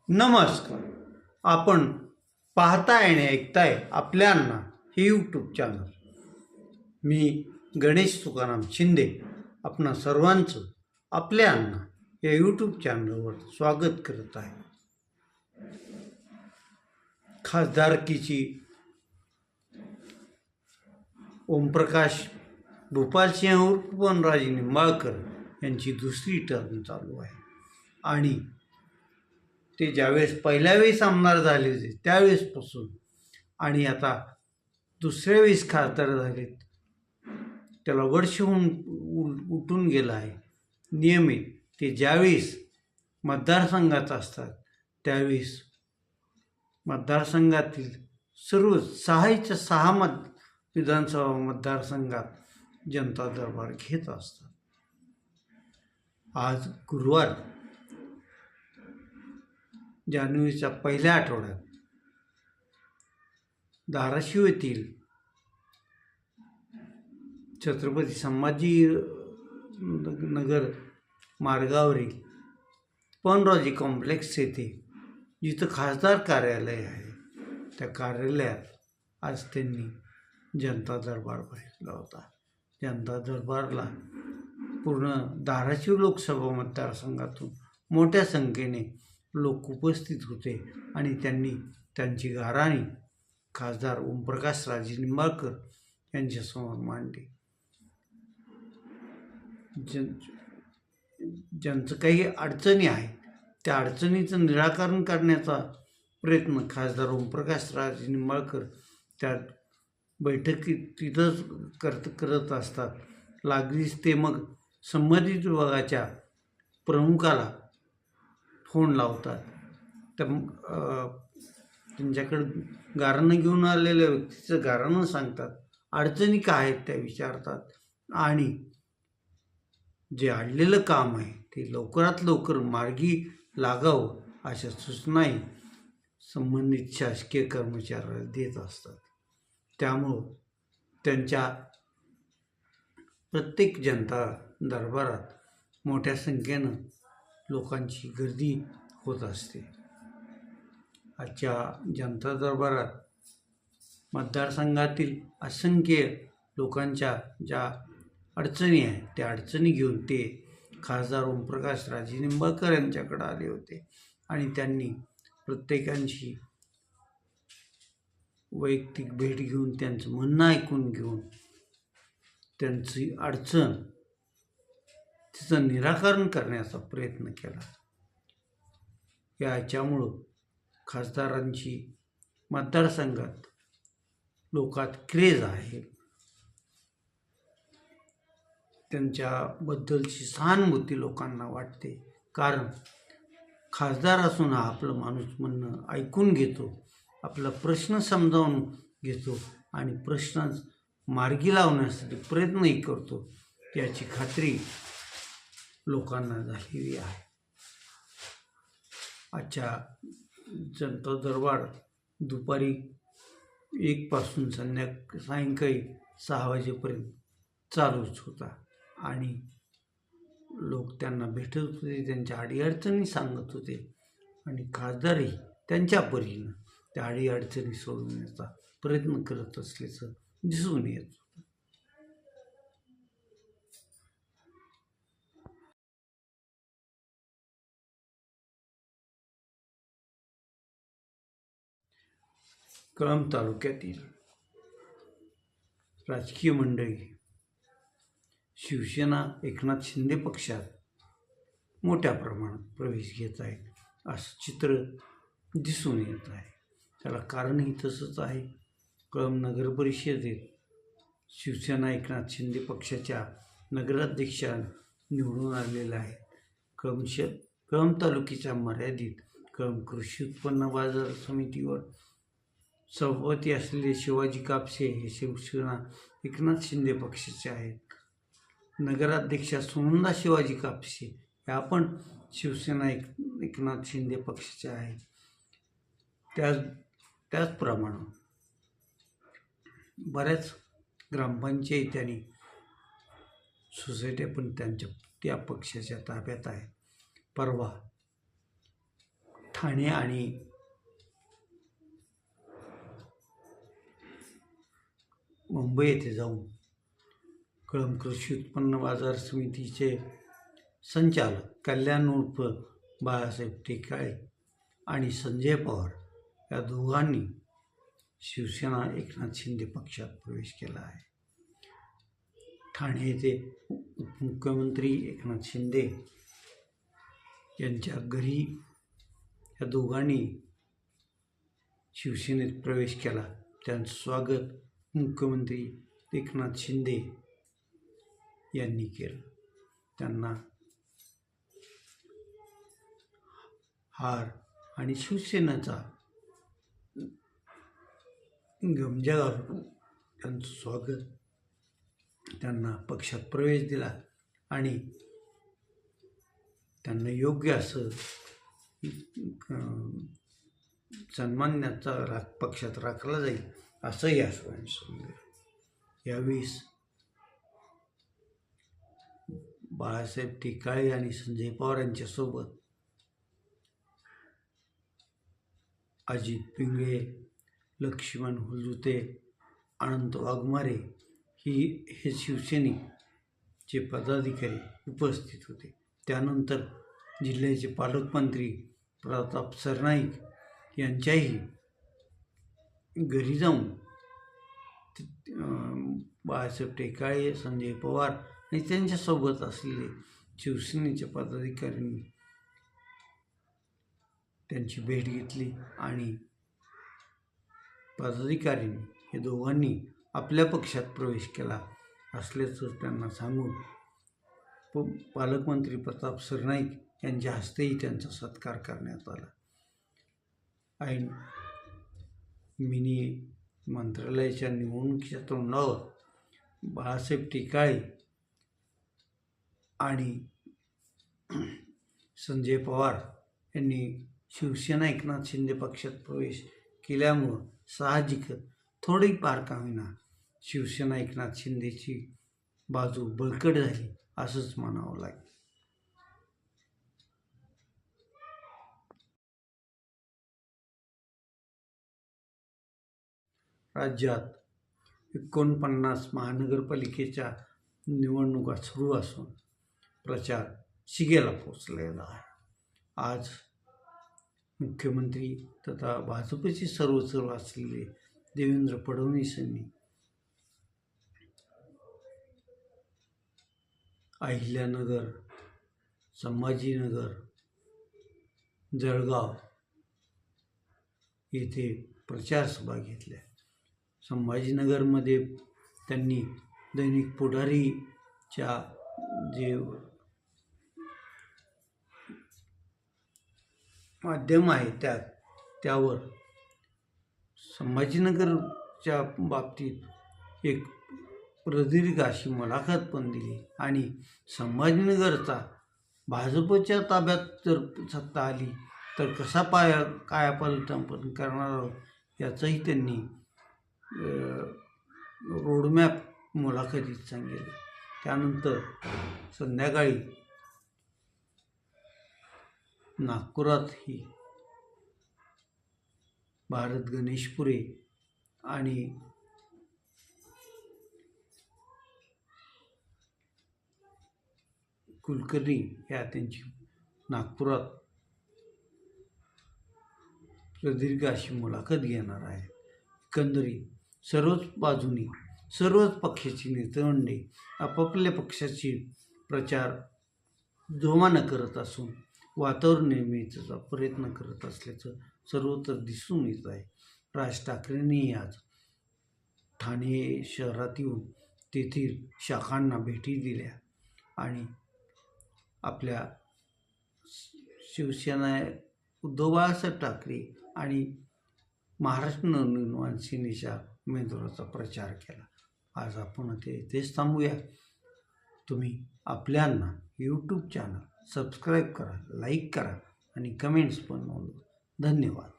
नमस्कार. आपण पाहताय आणि ऐकताय आपल्या अण्णा हे यूट्यूब चॅनल. मी गणेश तुकाराम शिंदे आपणा सर्वांचं आपल्या अण्णा या यूट्यूब चॅनलवर स्वागत करत आहे. खासदारकीची ओमप्रकाश भूपालसिंह उर्फ वनराजे निंबाळकर यांची दुसरी टर्म चालू आहे आणि ते ज्यावेळेस पहिल्या वेळेस आमदार झाले होते त्यावेळेसपासून आणि आता दुसऱ्या वेळेस खासदार झालेत त्याला वर्ष होऊन उठून गेलं आहे. नियमित ते ज्यावेळेस मतदारसंघात असतात त्यावेळेस मतदारसंघातील सर्व 6 विधानसभा मतदारसंघात जनता दरबार घेत असतात. आज गुरुवार जानेवारीच्या पहिल्या आठवड्यात धाराशिव येथील छत्रपती संभाजी नगर मार्गावरील वनराजे कॉम्प्लेक्स येथे जिथं खासदार कार्यालय आहे त्या कार्यालयात आज त्यांनी जनता दरबार भरला होता. जनता दरबारला पूर्ण धाराशिव लोकसभा मतदारसंघातून मोठ्या संख्येने लोक उपस्थित होते आणि त्यांनी त्यांची गाऱ्हाणी खासदार ओमप्रकाश राजे निंबाळकर यांच्यासमोर मांडली. ज्यांचं काही अडचणी आहेत त्या अडचणीचं निराकरण करण्याचा प्रयत्न खासदार ओमप्रकाश राजे निंबाळकर त्या बैठकीत तिथंच करत असतात. लागलीच ते मग संबंधित विभागाच्या प्रमुखाला फोन लावतात. त्यांच्याकडं गाऱ्हाणं घेऊन आलेल्या व्यक्तीचं गाऱ्हाणं सांगतात, अडचणी काय आहेत त्या विचारतात आणि जे अडलेलं काम आहे ते लवकरात लवकर मार्गी लागावं अशा सूचनाही संबंधित शासकीय कर्मचाऱ्याला देत असतात. त्यामुळं त्यांच्या प्रत्येक जनता दरबारात मोठ्या संख्येनं लोकांची गर्दी होत असते. आजच्या जनता दरबारात मतदारसंघातील असंख्य लोकांच्या ज्या अडचणी आहेत त्या अडचणी घेऊन ते खासदार ओमप्रकाश राजे निंबाळकर यांच्याकडे आले होते आणि त्यांनी प्रत्येकांची वैयक्तिक भेट घेऊन त्यांचं म्हणणं ऐकून घेऊन त्यांची अडचण तिचं निराकरण करण्याचा प्रयत्न केला. याच्यामुळं खासदारांची मतदारसंघात लोकात क्रेज आहे. त्यांच्याबद्दलची सहानुभूती लोकांना वाटते, कारण खासदार असून हा आपलं माणूस म्हणणं ऐकून घेतो, आपला प्रश्न समजावून घेतो आणि प्रश्न मार्गी लावण्यासाठी प्रयत्नही करतो याची खात्री लोकांना झालेली आहे. आजच्या जनता दरबार दुपारी 1 पासून सायंकाळी 6 वाजेपर्यंत चालूच होता आणि लोक त्यांना भेटत होते, त्यांच्या अडीअडचणी सांगत होते आणि खासदारही त्यांच्या परीनं त्या अडीअडचणी सोडवण्याचा प्रयत्न करत असल्याचं दिसून येत होतं. कळंब तालुक्यातील राजकीय मंडळी शिवसेना एकनाथ शिंदे पक्षात मोठ्या प्रमाणात प्रवेश घेत आहेत असं चित्र दिसून येत आहे. त्याला कारणही तसंच आहे. कळंब नगर परिषदेत शिवसेना एकनाथ शिंदे पक्षाच्या नगराध्यक्षा निवडून आलेल्या आहेत. कळंब तालुक्याच्या मर्यादित कळंब कृषी उत्पन्न बाजार समितीवर सभापती असलेले शिवाजी कापसे हे शिवसेना एकनाथ शिंदे पक्षाचे आहेत. नगराध्यक्षा सुनंदा शिवाजी कापसे ह्या पण शिवसेना एकनाथ शिंदे पक्षाचे आहेत. त्याचप्रमाणे बऱ्याच ग्रामपंचायती आणि सोसायट्या पण त्या पक्षाच्या ताब्यात आहेत. परवा ठाणे आणि मुंबई येथे जाऊन कळंब कृषी उत्पन्न बाजार समितीचे संचालक कल्याण उर्फ बाळासाहेब टेकाळे आणि संजय पवार या दोघांनी शिवसेना एकनाथ शिंदे पक्षात प्रवेश केला आहे. ठाणे येथे उपमुख्यमंत्री एकनाथ शिंदे यांच्या घरी या दोघांनी शिवसेनेत प्रवेश केला. त्यांचं स्वागत मुख्यमंत्री एकनाथ शिंदे यांनी केलं. त्यांना हार आणि शिवसेनेचा गमजा घालून त्यांचं स्वागत, त्यांना पक्षात प्रवेश दिला आणि त्यांना योग्य असं सन्मानाचा पक्षात राखला जाईल असंही आश्वासन दिलं. यावेळेस बाळासाहेब टेकाळे आणि संजय पवार यांच्यासोबत अजित पिंगळे, लक्ष्मण हुलजुते, अनंत वाघमारे हे शिवसेनेचे पदाधिकारी उपस्थित होते. त्यानंतर जिल्ह्याचे पालकमंत्री प्रताप सरनाईक यांच्याही घरी जाऊन बाळासाहेब टेकाळे, संजय पवार आणि त्यांच्यासोबत असलेले शिवसेनेच्या पदाधिकाऱ्यांनी त्यांची भेट घेतली आणि पदाधिकाऱ्यांनी हे दोघांनी आपल्या पक्षात प्रवेश केला असल्याचं त्यांना सांगून पालकमंत्री प्रताप सरनाईक यांच्या हस्तेही त्यांचा सत्कार करण्यात आला. ऐन मिनी मंत्रालयाच्या निवडणुकीच्या तोंडावर बाळासाहेब टेकाळे आणि संजय पवार यांनी शिवसेना एकनाथ शिंदे पक्षात प्रवेश केल्यामुळं साहजिकच थोडीफार का होईना शिवसेना एकनाथ शिंदेची बाजू बळकट झाली असंच म्हणावं लागेल. राज्यात 49 महानगरपालिकेच्या निवडणुका सुरू असून प्रचार शिगेला पोचलेला आहे. आज मुख्यमंत्री तथा भाजपचे सर्वस्व असलेले देवेंद्र फडणवीस यांनी अहिल्यानगर, संभाजीनगर, जळगाव येथे प्रचार सभा घेतल्या. संभाजीनगरमध्ये त्यांनी दैनिक पुढारीच्या जे माध्यम आहे त्यावर संभाजीनगरच्या बाबतीत एक प्रदीर्घ अशी मुलाखत पण दिली आणि संभाजीनगरचा भाजपच्या ताब्यात जर सत्ता आली तर कसा कायापालट करणार आहोत याचंही त्यांनी रोडमॅप मुलाखतीत सांगितलं. त्यानंतर संध्याकाळी नागपुरातही भारत गणेशपुरे आणि कुलकर्णी या त्यांची नागपुरात प्रदीर्घ अशी मुलाखत घेणार आहे. एकंदरीत सर्वच बाजूनी सर्वच पक्षाची नेतेमंडळी आपापल्या पक्षाची प्रचार जोमानं करत असून वातावरण निर्मितीचा प्रयत्न करत असल्याचं सर्वत्र दिसून येत आहे. राज ठाकरेंनी आज ठाणे शहरात येऊन तेथील शाखांना भेटी दिल्या आणि आपल्या शिवसेना उद्धव बाळासाहेब ठाकरे आणि महाराष्ट्र नवनिर्माण सेनेच्या उमेदवाराचा प्रचार केला. आज आपण इथेच थांबूया. तुम्ही आपल्यांना यूट्यूब चॅनल सबस्क्राईब करा, लाईक करा आणि कमेंट्स पण नोंदवा. धन्यवाद.